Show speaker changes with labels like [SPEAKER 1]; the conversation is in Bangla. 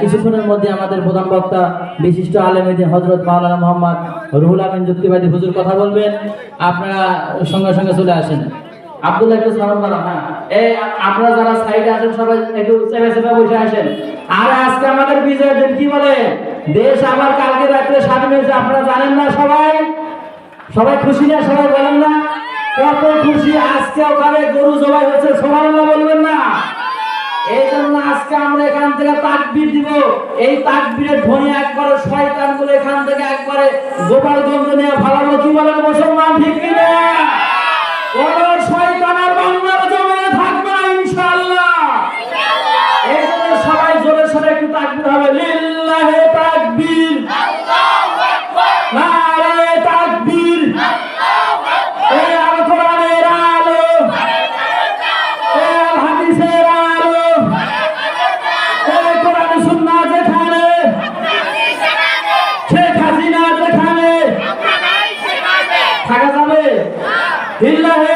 [SPEAKER 1] কিছুক্ষণের মধ্যে আমাদের প্রধান বক্তা বিশিষ্ট আলেম হযরত মাওলানা মোহাম্মদ রুহুল আমিন যুক্তিবাদী হুজুর কথা বলবেন। আপনারা সঙ্গে সঙ্গে চলে আসেন। আব্দুল্লাহ একটু সালাম বলো। হ্যাঁ, এই আপনারা যারা সাইডে আছেন সবাই একটু চেপে চেপে বসে আসেন। আর আজকে আমাদের বিজয়ের দিন, কি বলে, দেশ আবার কালকে রাত্রে স্বাধীন হয়েছে, আপনারা জানেন না? সবাই সবাই খুশি না? সবাই বলেন না কত খুশি? আজকে ওখানে গরু জবাই হয়েছে, সুবহানাল্লাহ বলবেন না? এই জন্য আজকে আমরা এখান থেকে তাকবীর দিব। এই তাকবীরের ধ্বনি একবারে শয়তানগুলো এখান থেকে একবারে গোপালগঞ্জ নিয়ে ভালো। কি বলেন মুসলমান, ঠিক কিনা? কোন শয়তানের বাংলার জমিনে থাকবে না ইনশাআল্লাহ। এই জন্য সবাই জোরে সোরে একটু তাকবীর হবে। লিল্লাহি তাকবীর, আল্লাহু আকবার, নারে তাকবীর, আল্লাহু আকবার। এই আল কোরআনের আলো, এই হাদিসের আলো, এই কোরআন সুন্নাহ যেখানে, শেখ হাসিনা যেখানে থাকা যাবে। লিল্লাহি